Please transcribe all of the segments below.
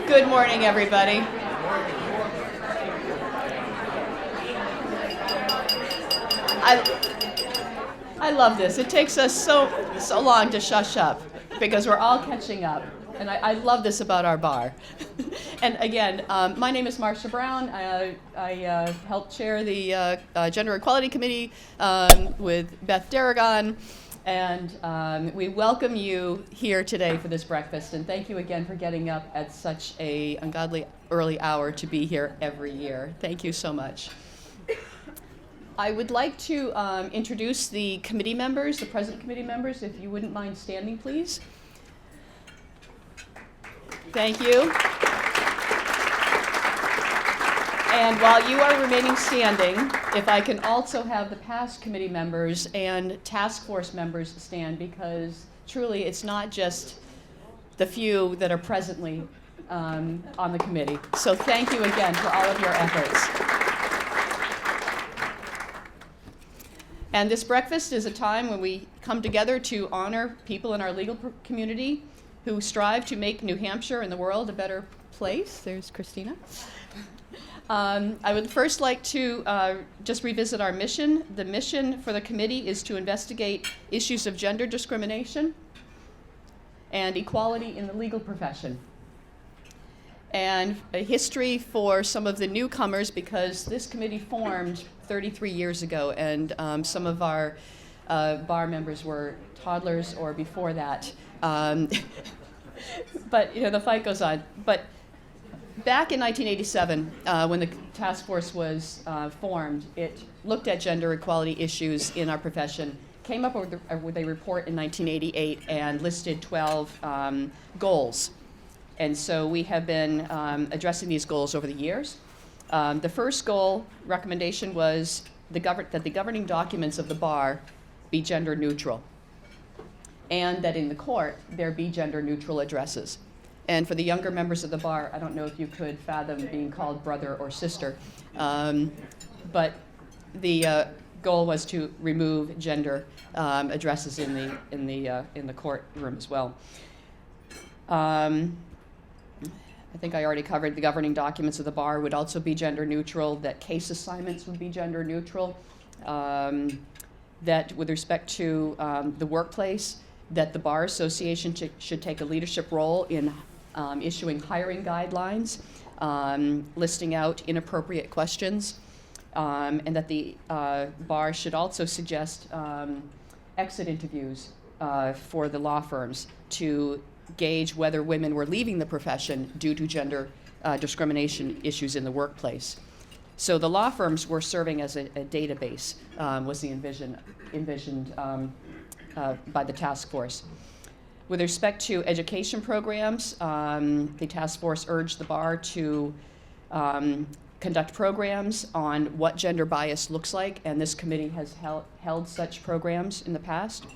Good morning, everybody. I love this. It takes us so long to shush up because we're all catching up. And I love this about our bar. And again, my name is Marcia Brown. I help chair the Gender Equality Committee with Beth Darragon. And we welcome you here today for this breakfast. And thank you again for getting up at such an ungodly early hour to be here every year. Thank you so much. I would like to introduce the committee members, the present committee members, if you wouldn't mind standing, please. Thank you. And while you are remaining standing, if I can also have the past committee members and task force members stand, because truly it's not just the few that are presently on the committee. So thank you again for all of your efforts. And this breakfast is a time when we come together to honor people in our legal community who strive to make New Hampshire and the world a better place. There's Christina. I would first like to just revisit our mission. The mission for the committee is to investigate issues of gender discrimination and equality in the legal profession. And a history for some of the newcomers, because this committee formed 33 years ago, and some of our bar members were toddlers or before that. But the fight goes on. But back in 1987, when the task force was formed, it looked at gender equality issues in our profession, came up with a report in 1988 and listed 12 goals. And so we have been addressing these goals over the years. The first goal recommendation was that the governing documents of the bar be gender neutral, and that in the court there be gender neutral addresses. And for the younger members of the bar, I don't know if you could fathom being called brother or sister, but the goal was to remove gender addresses in the courtroom as well. I think I already covered the governing documents of the bar would also be gender neutral, that case assignments would be gender neutral, that with respect to the workplace, that the Bar Association should take a leadership role in issuing hiring guidelines, listing out inappropriate questions, and that the bar should also suggest exit interviews for the law firms to gauge whether women were leaving the profession due to gender discrimination issues in the workplace. So the law firms were serving as a database, was the envisioned by the task force. With respect to education programs, the task force urged the bar to conduct programs on what gender bias looks like, and this committee has held such programs in the past.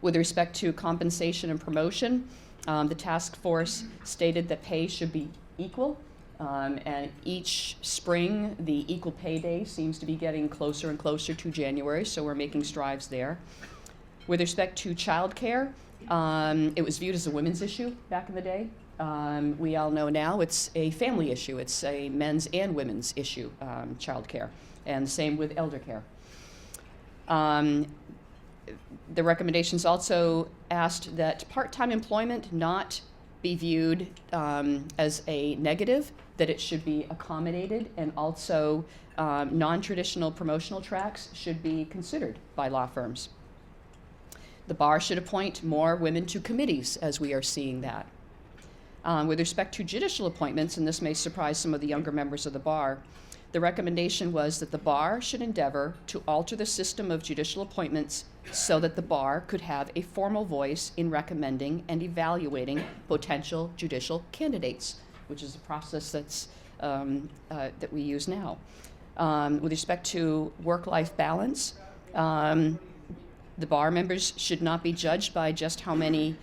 With respect to compensation and promotion, the task force stated that pay should be equal, and each spring the Equal Pay Day seems to be getting closer and closer to January, so we're making strides there. With respect to childcare, it was viewed as a women's issue back in the day. We all know now it's a family issue. It's a men's and women's issue, childcare, and same with elder care. The recommendations also asked that part-time employment not be viewed as a negative, that it should be accommodated, and also non-traditional promotional tracks should be considered by law firms. The bar should appoint more women to committees, as we are seeing that. With respect to judicial appointments, and this may surprise some of the younger members of the bar, the recommendation was that the bar should endeavor to alter the system of judicial appointments so that the bar could have a formal voice in recommending and evaluating potential judicial candidates, which is a process that's, that we use now. With respect to work-life balance, the bar members should not be judged by just how many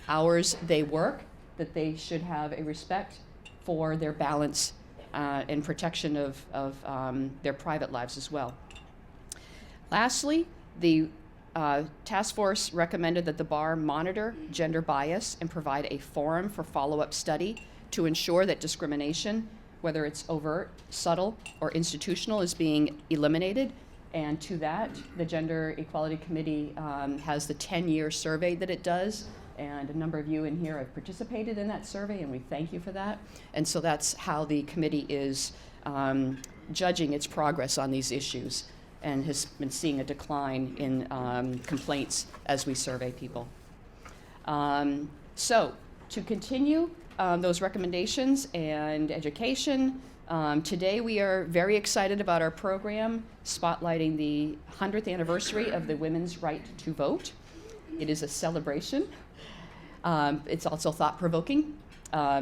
hours they work, that they should have a respect for their balance and protection of their private lives as well. Lastly, the task force recommended that the bar monitor gender bias and provide a forum for follow-up study to ensure that discrimination, whether it's overt, subtle, or institutional, is being eliminated. And to that, the Gender Equality Committee has the 10-year survey that it does, and a number of you in here have participated in that survey, and we thank you for that. And so that's how the committee is judging its progress on these issues, and has been seeing a decline in complaints as we survey people. So to continue those recommendations and education, today we are very excited about our program spotlighting the 100th anniversary of the women's right to vote. It is a celebration. It's also thought-provoking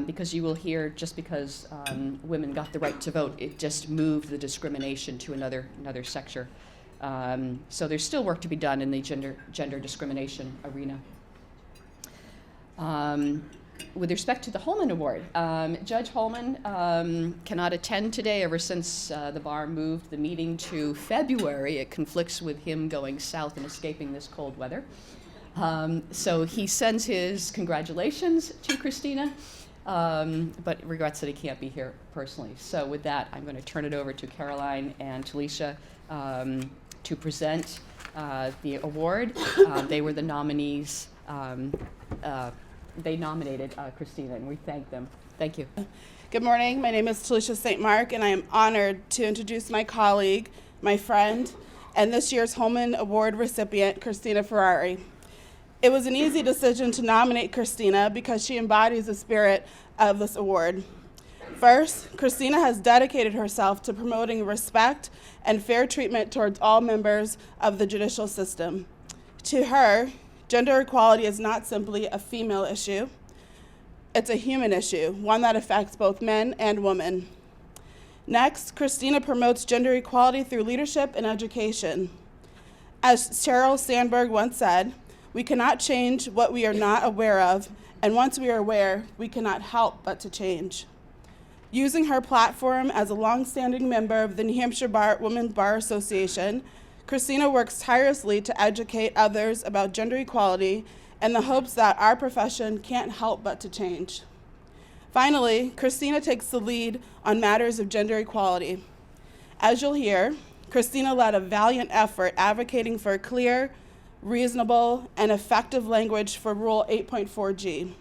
because you will hear just because women got the right to vote, it just moved the discrimination to another sector. So there's still work to be done in the gender discrimination arena. With respect to the Hollman Award, Judge Hollman cannot attend today ever since the bar moved the meeting to February. It conflicts with him going south and escaping this cold weather. So he sends his congratulations to Christina, but regrets that he can't be here personally. So with that, I'm going to turn it over to Caroline and Talisha to present the award. They were the nominees. They nominated Christina, and we thank them. Thank you. Good morning. My name is Talisha St. Mark, and I am honored to introduce my colleague, my friend, and this year's Hollman Award recipient, Christina Ferrari. It was an easy decision to nominate Christina because she embodies the spirit of this award. First, Christina has dedicated herself to promoting respect and fair treatment towards all members of the judicial system. To her, gender equality is not simply a female issue. It's a human issue, one that affects both men and women. Next, Christina promotes gender equality through leadership and education. As Sheryl Sandberg once said, we cannot change what we are not aware of, and once we are aware, we cannot help but to change. Using her platform as a longstanding member of the New Hampshire Women's Bar Association, Christina works tirelessly to educate others about gender equality in the hopes that our profession can't help but to change. Finally, Christina takes the lead on matters of gender equality. As you'll hear, Christina led a valiant effort advocating for clear, reasonable, and effective language for Rule 8.4G.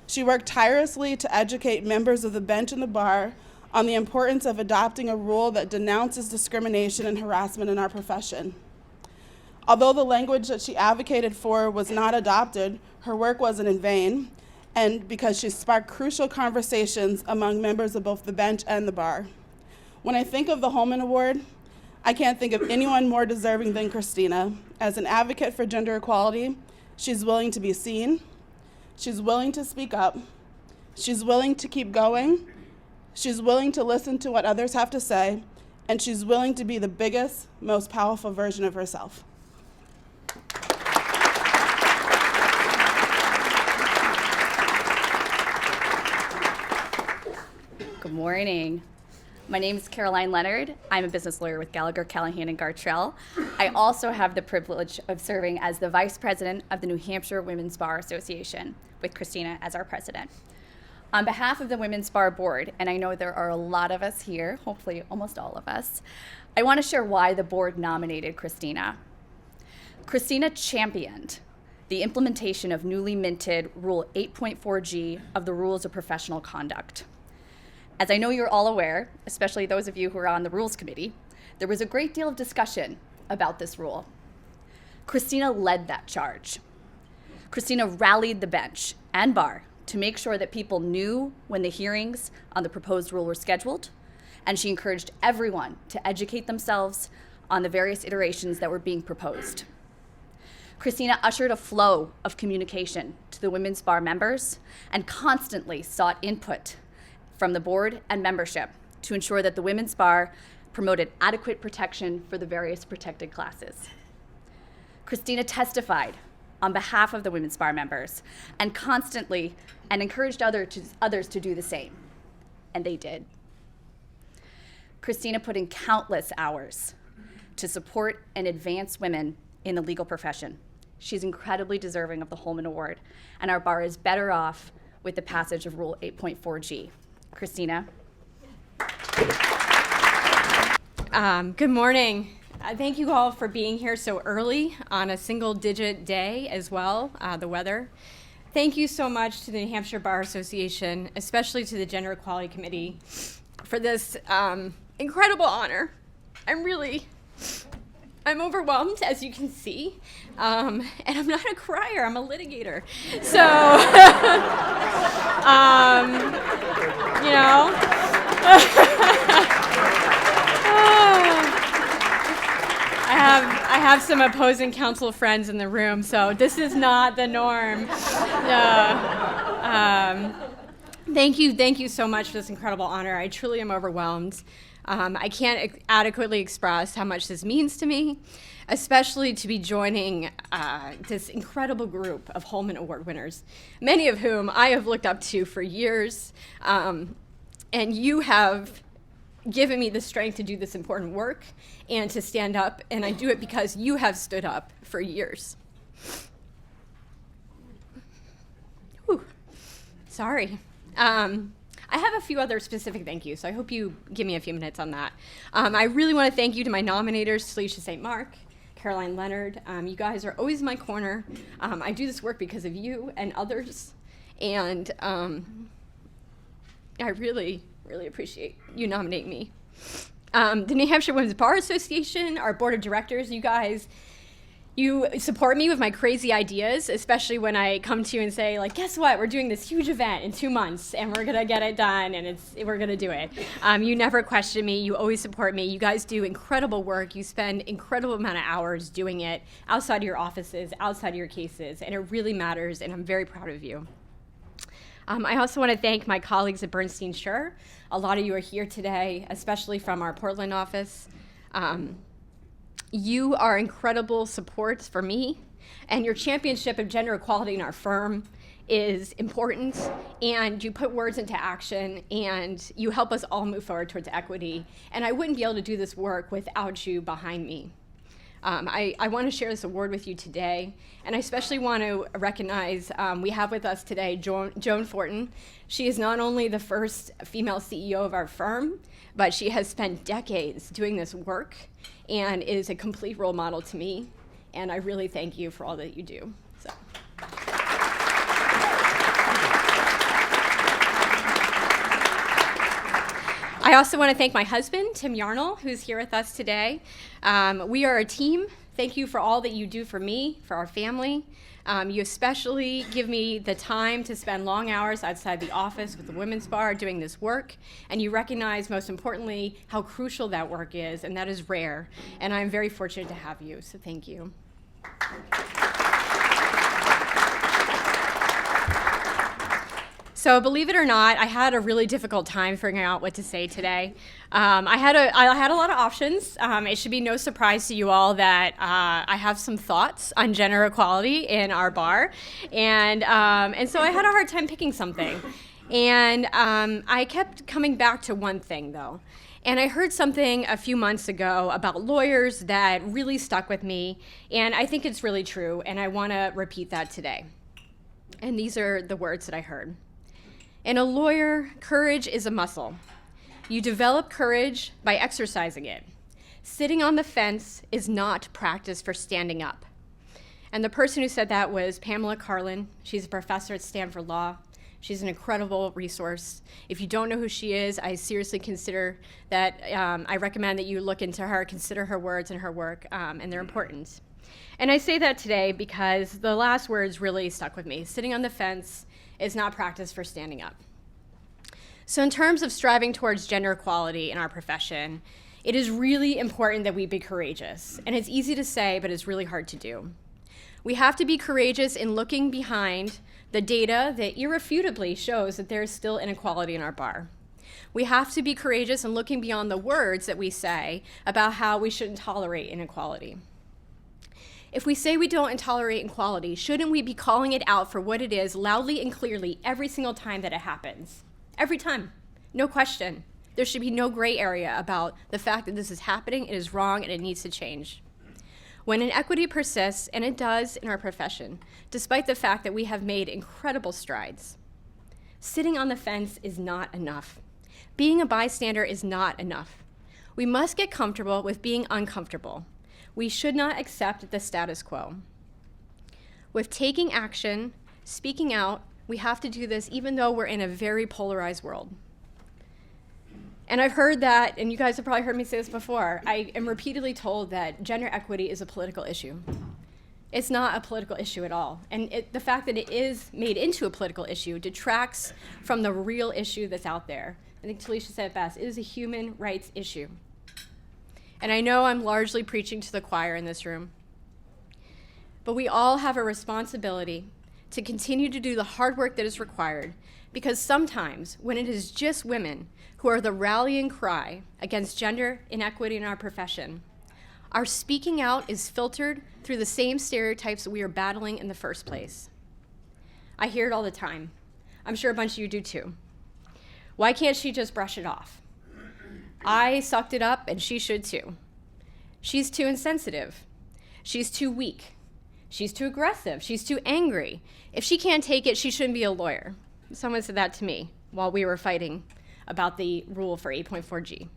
She worked tirelessly to educate members of the bench and the bar on the importance of adopting a rule that denounces discrimination and harassment in our profession. Although the language that she advocated for was not adopted, her work wasn't in vain, and because she sparked crucial conversations among members of both the bench and the bar. When I think of the Hollman Award, I can't think of anyone more deserving than Christina. As an advocate for gender equality, she's willing to be seen, she's willing to speak up, she's willing to keep going, she's willing to listen to what others have to say, and she's willing to be the biggest, most powerful version of herself. Good morning. My name is Caroline Leonard. I'm a business lawyer with Gallagher, Callahan, and Gartrell. I also have the privilege of serving as the Vice President of the New Hampshire Women's Bar Association, with Christina as our president. On behalf of the Women's Bar Board, and I know there are a lot of us here, hopefully almost all of us, I want to share why the board nominated Christina. Christina championed the implementation of newly minted Rule 8.4G of the Rules of Professional Conduct. As I know you're all aware, especially those of you who are on the Rules Committee, there was a great deal of discussion about this rule. Christina led that charge. Christina rallied the bench and bar to make sure that people knew when the hearings on the proposed rule were scheduled, and she encouraged everyone to educate themselves on the various iterations that were being proposed. Christina ushered a flow of communication to the Women's Bar members and constantly sought input from the board and membership to ensure that the Women's Bar promoted adequate protection for the various protected classes. Christina testified on behalf of the Women's Bar members and constantly encouraged others to do the same, and they did. Christina put in countless hours to support and advance women in the legal profession. She's incredibly deserving of the Hollman Award, and our bar is better off with the passage of Rule 8.4G. Christina. Good morning. Thank you all for being here so early on a single-digit day as well, the weather. Thank you so much to the New Hampshire Bar Association, especially to the Gender Equality Committee, for this incredible honor. I'm overwhelmed, as you can see, and I'm not a crier, I'm a litigator. So, you know, I have some opposing counsel friends in the room, so this is not the norm. Thank you so much for this incredible honor. I truly am overwhelmed. I can't adequately express how much this means to me, especially to be joining this incredible group of Hollman Award winners, many of whom I have looked up to for years, and you have given me the strength to do this important work and to stand up, and I do it because you have stood up for years. Whew. Sorry. I have a few other specific thank yous, so I hope you give me a few minutes on that. I really want to thank you to my nominators, Talisha St. Mark, Caroline Leonard. You guys are always in my corner. I do this work because of you and others, and I really appreciate you nominating me. The New Hampshire Women's Bar Association, our board of directors, you support me with my crazy ideas, especially when I come to you and say, like, guess what? We're doing this huge event in 2 months, and we're going to get it done, and we're going to do it. You never question me. You always support me. You guys do incredible work. You spend incredible amount of hours doing it outside of your offices, outside of your cases, and it really matters, and I'm very proud of you. I also want to thank my colleagues at Bernstein Schur. A lot of you are here today, especially from our Portland office. You are incredible support for me, and your championship of gender equality in our firm is important, and you put words into action, and you help us all move forward towards equity, and I wouldn't be able to do this work without you behind me. I want to share this award with you today, and I especially want to recognize we have with us today Joan Fortin. She is not only the first female CEO of our firm, but she has spent decades doing this work and is a complete role model to me, and I really thank you for all that you do. So. I also want to thank my husband, Tim Yarnell, who's here with us today. We are a team. Thank you for all that you do for me, for our family. You especially give me the time to spend long hours outside the office with the Women's Bar doing this work, and you recognize, most importantly, how crucial that work is, and that is rare, and I'm very fortunate to have you, so thank you. So believe it or not, I had a really difficult time figuring out what to say today. I had a lot of options. It should be no surprise to you all that I have some thoughts on gender equality in our bar, and so I had a hard time picking something. And I kept coming back to one thing, though. And I heard something a few months ago about lawyers that really stuck with me, and I think it's really true, and I want to repeat that today. And these are the words that I heard. In a lawyer, courage is a muscle. You develop courage by exercising it. Sitting on the fence is not practice for standing up. And the person who said that was Pamela Karlan. She's a professor at Stanford Law. She's an incredible resource. If you don't know who she is, I seriously consider that, I recommend that you look into her, consider her words and her work, and they're important. And I say that today because the last words really stuck with me. Sitting on the fence is not practice for standing up. So in terms of striving towards gender equality in our profession, it is really important that we be courageous. And it's easy to say, but it's really hard to do. We have to be courageous in looking behind the data that irrefutably shows that there is still inequality in our bar. We have to be courageous in looking beyond the words that we say about how we shouldn't tolerate inequality. If we say we don't tolerate inequality, shouldn't we be calling it out for what it is loudly and clearly every single time that it happens? Every time, no question. There should be no gray area about the fact that this is happening, it is wrong, and it needs to change. When inequity persists, and it does in our profession, despite the fact that we have made incredible strides, Sitting on the fence is not enough. Being a bystander is not enough. We must get comfortable with being uncomfortable. We should not accept the status quo. With taking action, speaking out, we have to do this even though we're in a very polarized world. And I've heard that, and you guys have probably heard me say this before, I am repeatedly told that gender equity is a political issue. It's not a political issue at all. And the fact that it is made into a political issue detracts from the real issue that's out there. I think Talisha said it best. It is a human rights issue. And I know I'm largely preaching to the choir in this room, but we all have a responsibility to continue to do the hard work that is required, because sometimes when it is just women who are the rallying cry against gender inequity in our profession, our speaking out is filtered through the same stereotypes that we are battling in the first place. I hear it all the time. I'm sure a bunch of you do too. Why can't she just brush it off? I sucked it up and she should too. She's too insensitive. She's too weak. She's too aggressive. She's too angry. If she can't take it, she shouldn't be a lawyer. Someone said that to me while we were fighting about the rule for 8.4G.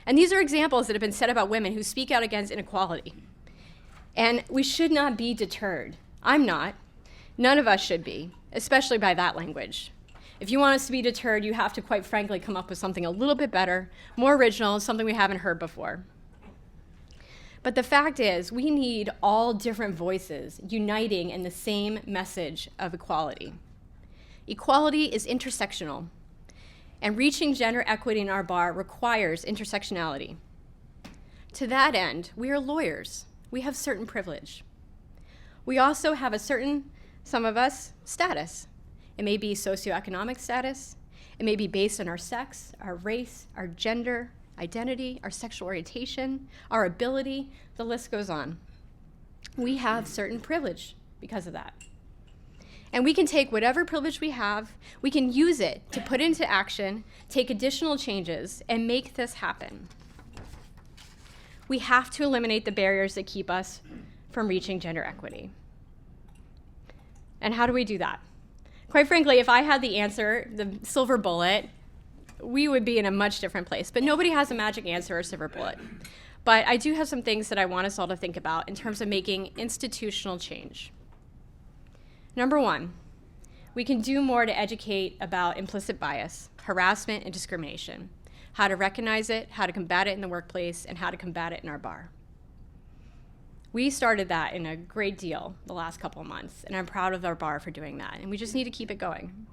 And these are examples that have been said about women who speak out against inequality. And we should not be deterred. I'm not. None of us should be, especially by that language. If you want us to be deterred, you have to, quite frankly, come up with something a little bit better, more original, something we haven't heard before. But the fact is, we need all different voices uniting in the same message of equality. Equality is intersectional, and reaching gender equity in our bar requires intersectionality. To that end, we are lawyers. We have certain privilege. We also have a certain, some of us, status. It may be socioeconomic status. It may be based on our sex, our race, our gender, identity, our sexual orientation, our ability, the list goes on. We have certain privilege because of that. And we can take whatever privilege we have, we can use it to put into action, take additional changes, and make this happen. We have to eliminate the barriers that keep us from reaching gender equity. And how do we do that? Quite frankly, if I had the answer, the silver bullet, we would be in a much different place. But nobody has a magic answer or silver bullet. But I do have some things that I want us all to think about in terms of making institutional change. Number one, we can do more to educate about implicit bias, harassment, and discrimination, how to recognize it, how to combat it in the workplace, and how to combat it in our bar. We started that in a great deal the last couple of months, and I'm proud of our bar for doing that, and we just need to keep it going.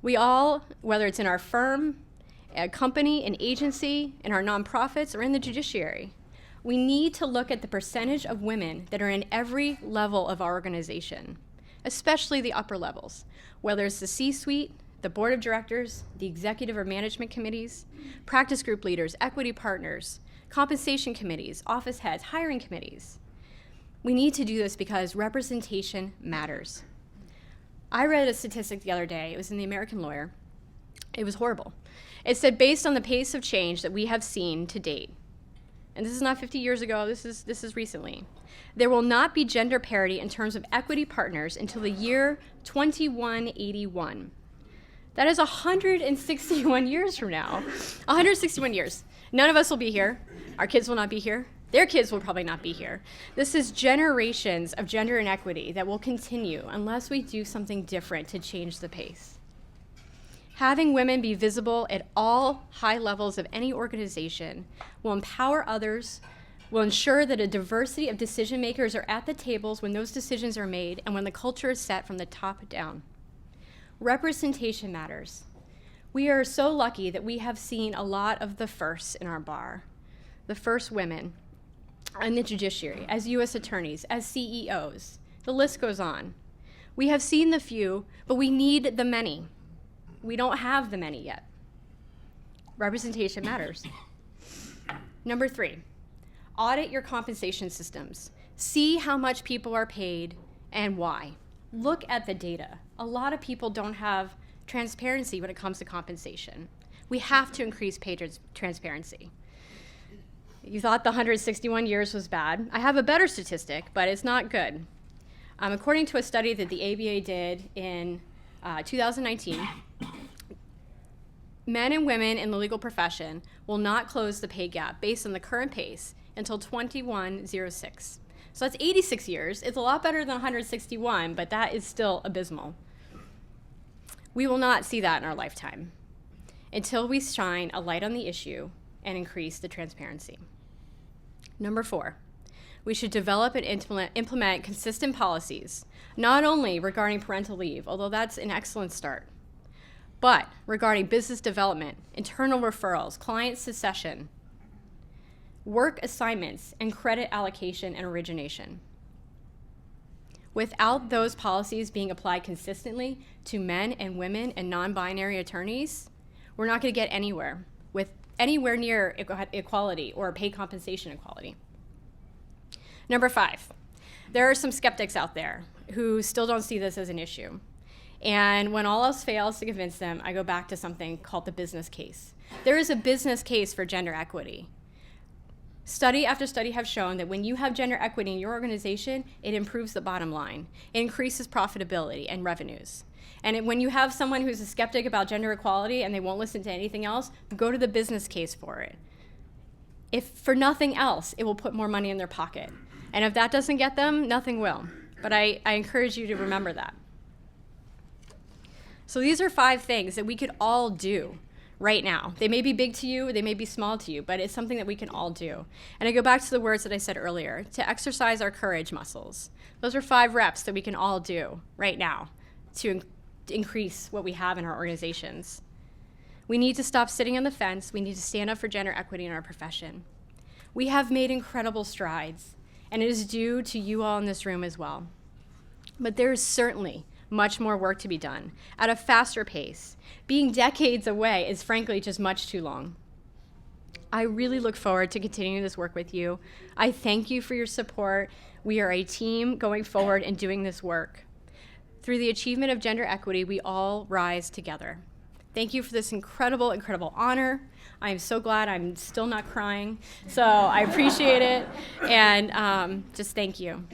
We all, whether it's in our firm, a company, an agency, in our nonprofits, or in the judiciary, we need to look at the percentage of women that are in every level of our organization, especially the upper levels, whether it's the C-suite, the board of directors, the executive or management committees, practice group leaders, equity partners, compensation committees, office heads, hiring committees. We need to do this because representation matters. I read a statistic the other day. It was in the American Lawyer. It was horrible. It said, based on the pace of change that we have seen to date, and this is not 50 years ago, this is recently, there will not be gender parity in terms of equity partners until the year 2181. That is 161 years from now. 161 years. None of us will be here. Our kids will not be here. Their kids will probably not be here. This is generations of gender inequity that will continue unless we do something different to change the pace. Having women be visible at all high levels of any organization will empower others, will ensure that a diversity of decision makers are at the tables when those decisions are made and when the culture is set from the top down. Representation matters. We are so lucky that we have seen a lot of the firsts in our bar, the first women in the judiciary, as U.S. attorneys, as CEOs. The list goes on. We have seen the few, but we need the many. We don't have the many yet. Representation matters. Number 3, audit your compensation systems. See how much people are paid and why. Look at the data. A lot of people don't have transparency when it comes to compensation. We have to increase pay transparency. You thought the 161 years was bad. I have a better statistic, but it's not good. According to a study that the ABA did in 2019, men and women in the legal profession will not close the pay gap based on the current pace until 2106. So that's 86 years. It's a lot better than 161, but that is still abysmal. We will not see that in our lifetime until we shine a light on the issue and increase the transparency. Number 4, we should develop and implement consistent policies, not only regarding parental leave, although that's an excellent start, but regarding business development, internal referrals, client succession, work assignments, and credit allocation and origination. Without those policies being applied consistently to men and women and non-binary attorneys, we're not going to get anywhere near equality or pay compensation equality. Number 5, there are some skeptics out there who still don't see this as an issue. And when all else fails to convince them, I go back to something called the business case. There is a business case for gender equity. Study after study have shown that when you have gender equity in your organization, it improves the bottom line. It increases profitability and revenues. And when you have someone who's a skeptic about gender equality and they won't listen to anything else, go to the business case for it. If for nothing else, it will put more money in their pocket. And if that doesn't get them, nothing will. But I encourage you to remember that. So these are 5 things that we could all do right now. They may be big to you, they may be small to you, but it's something that we can all do. And I go back to the words that I said earlier, to exercise our courage muscles. Those are 5 reps that we can all do right now to increase what we have in our organizations. We need to stop sitting on the fence. We need to stand up for gender equity in our profession. We have made incredible strides, and it is due to you all in this room as well. But there is certainly much more work to be done at a faster pace. Being decades away is frankly just much too long. I really look forward to continuing this work with you. I thank you for your support. We are a team going forward and doing this work. Through the achievement of gender equity, we all rise together. Thank you for this incredible, incredible honor. I am so glad I'm still not crying, so I appreciate it, and just thank you.